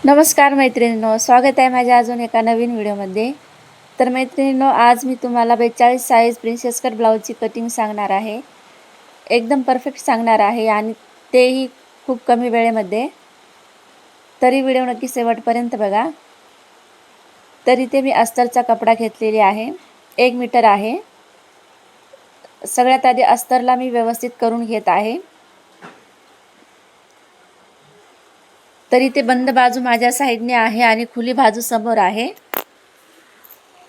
नमस्कार मैत्रिणींनो, स्वागत आहे माझ्या अजून एका नवीन व्हिडिओमध्ये। तर मैत्रिणींनो, आज मी तुम्हाला 42 साइज प्रिन्सेस कट ब्लाउजची कटिंग सांगणार आहे। एकदम परफेक्ट सांगणार आहे आणि तेही खूप कमी वेळेमध्ये। तरी व्हिडिओ नक्की शेवटपर्यंत बघा। तर इथे मी अस्तरचा कपडा घेतलेली आहे, 1 मीटर आहे। सगळ्यात आधी अस्तरला मी व्यवस्थित करून घेत आहे। तर इथे बंद बाजू माझ्या साइडने आहे आणि खुली बाजू समोर आहे।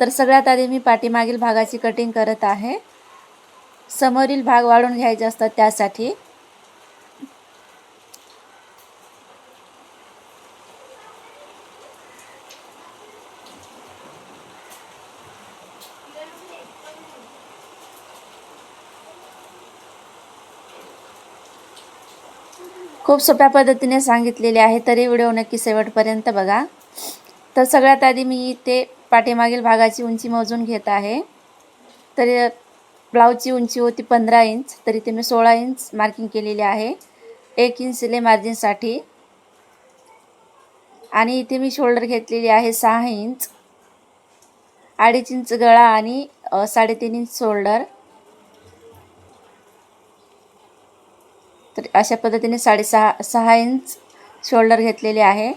तर सगळ्यात आधी मी पाठीमागील भागाची कटिंग करत आहे। समोरील भाग वाढून घ्यायचे असतात त्यासाठी। खूप सोप्या पद्धतीने सांगितलेले आहे, तरी व्हिडिओ नक्की शेवटपर्यंत बघा। तर सगळ्यात आधी मी इथे पाठीमागील भागाची उंची मोजून घेत आहे। तर ब्लाउजची उंची होती 15 इंच, तर इथे मी 16 इंच मार्किंग केलेली आहे 1 इंच सिलाई मार्जिनसाठी। आणि इथे मी शोल्डर घेतलेली आहे 6 इंच, 2.5 इंच गळा आणि 3.5 इंच शोल्डर। तर अशा पद्धतीने 6.5 इंच शोल्डर घेतलेले आहे।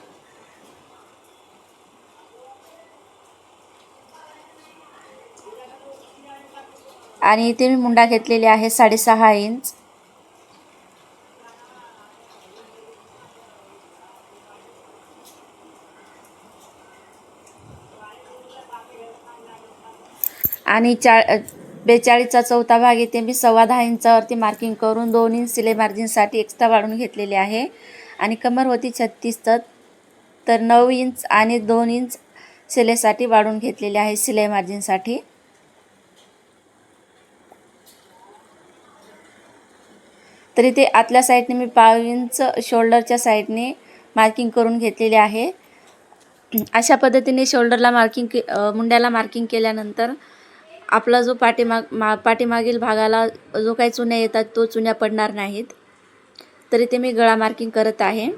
आणि इथे मी मुंडा घेतलेली आहे 6.5 इंच। आणि 42चा चौथा भाग इथे मी 10.25 इंचावरती मार्किंग करून 2 इंच सिलाई मार्जिनसाठी एक्स्ट्रा वाढून घेतलेले आहे। आणि कमर होती 36, तर 9 इंच आणि 2 इंच सिलाईसाठी वाढून घेतलेले आहे सिलाई मार्जिनसाठी। तर इथे आतल्या साईडने मी 1/2 इंच शोल्डरच्या साईडने मार्किंग करून घेतलेले आहे। अशा पद्धतीने शोल्डरला मुंड्याला मार्किंग केल्यानंतर आपला जो पाठीमागील भागाला जो काही चुन्या येतात तो चुन्या पडणार नाहीत। तर इथे मी गळा मार्किंग करत आहे।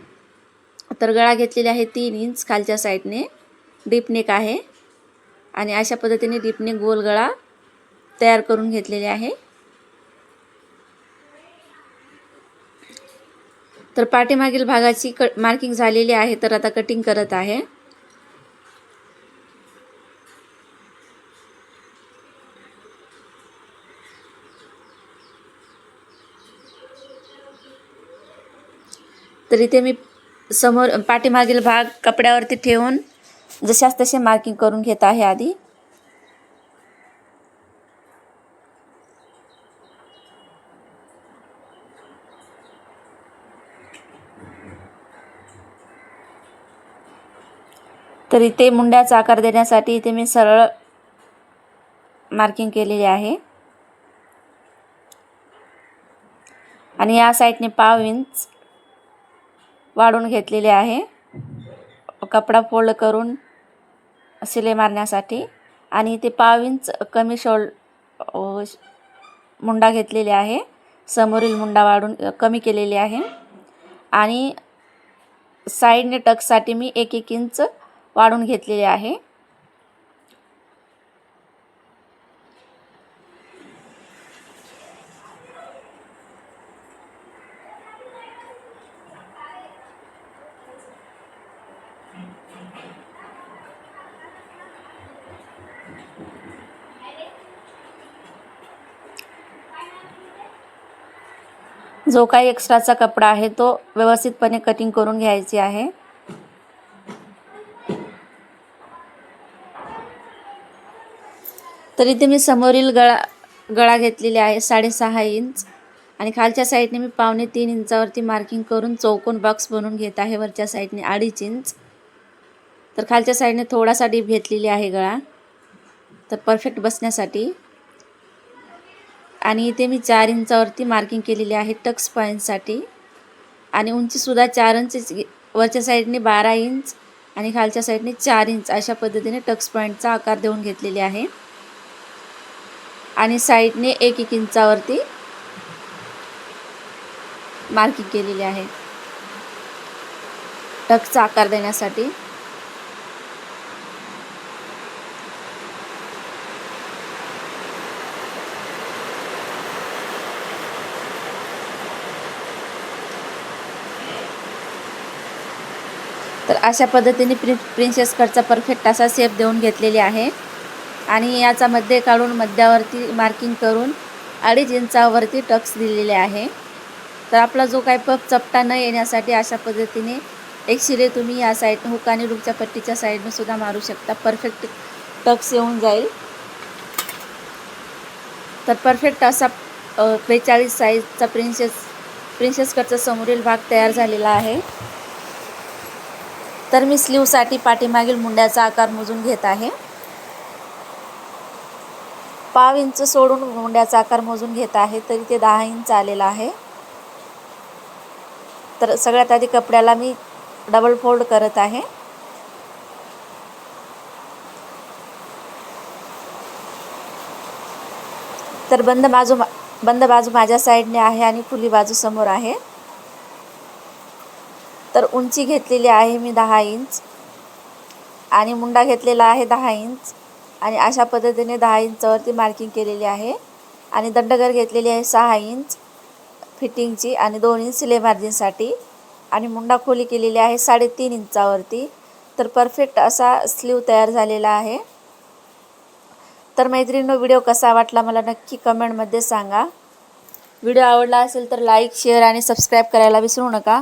तर गळा घेतलेला आहे 3 इंच खालच्या साईडने, डीप नेक आहे। आणि अशा पद्धतीने डीप नेक गोल गळा तयार करून घेतलेले आहे। तर पाठीमागील भागाची मार्किंग झालेली आहे, तर आता कटिंग करत आहे। तर इथे मी समोर पाठीमागील भाग कपड्यावरती ठेवून जशास तसे मार्किंग करून घेत आहे आधी। तर इथे मुंड्याचा आकार देण्यासाठी इथे मी सरळ मार्किंग केलेली आहे। आणि या साईडने 1/2 इंच वाढून घेतलेले आहे कपडा फोल्ड करून सिलाई मारण्यासाठी। आणि इथे 1/2 इंच कमी मुंडा घेतलेले आहे, समोरील मुंडा वाढून कमी केलेले आहे। आणि साईडने टक्ससाठी मी 1-1 इंच वाढून घेतलेले आहे। जो काही एक्स्ट्राचा कपडा आहे तो व्यवस्थितपणे कटिंग करून घ्यायची आहे। तर इथे मी समोरील गळा घेतलेली आहे 6.5 इंच आणि खालच्या साईडने मी 2.25 इंचावरती मार्किंग करून चौकोन बॉक्स बनवून घेत आहे। वरच्या साईडने 2.5 इंच, तर खालच्या साईडने थोडासा डीप घेतलेली आहे गळा, तर परफेक्ट बसण्यासाठी। आणि इथे मी 4 इंचावरती मार्किंग केलेली आहे टक्स पॉईंटसाठी। आणि उंचीसुद्धा 4 इंच, वरच्या साईडने 12 इंच आणि खालच्या साईडने 4 इंच अशा पद्धतीने टक्स पॉईंटचा आकार देऊन घेतलेले आहे। आणि साईडने 1-1 इंचावरती मार्किंग केलेली आहे। टक्सचा आकार देण्यासाठी. तर अशा पद्धतीने प्रिन्सेस कटचा परफेक्ट असा शेप देऊन घेतलेली आहे आणि याचा मध्ये काढून मध्यावरती मार्किंग करून 2.5 इंचावरती टक्स दिलेले आहे. तर आपला जो काही पफ चपटा न येण्यासाठी अशा पद्धतीने एक शिरे तुम्ही या साईड हुक आणि लूपच्या पट्टीच्या साईडने सुद्धा मारू शकता. परफेक्ट टक्स येऊन जाईल. तर परफेक्ट असा 42 साईजचा प्रिन्सेस कटचा समोरील भाग तयार झालेला आहे. तर मी स्लीवसाठी पाठीमागील मुंड्याचा आकार मोजून घेत आहे. 1/2 इंच सोडून मुंड्याचा आकार मोजून घेत आहे. तरी ते 10 इंच आलेला आहे. तर सगळ्यात आधी कपड्याला मी डबल फोल्ड करत आहे. तर बंद बाजू माझ्या साईडने आहे आणि खुली बाजू समोर आहे. तर उंची घेतलेली आहे मी 10 इंच आणि मुंडा घेतलेला आहे 10 इंच आणि अशा पद्धतीने 10 इंचावरती मार्किंग केलेली आहे आणि दंडगर घेतलेली आहे 6 इंच फिटिंगची आणि 2 इंच सिलाई मार्जिनसाठी आणि मुंडा खोली केलेली आहे 3.5 इंचावरती. तर परफेक्ट असा स्लीव तयार झालेला आहे. तर मैत्रिणींनो, व्हिडिओ कसा वाटला मला नक्की कमेंटमध्ये सांगा. व्हिडिओ आवडला असेल तर लाईक, शेअर आणि सबस्क्राईब करायला विसरू नका.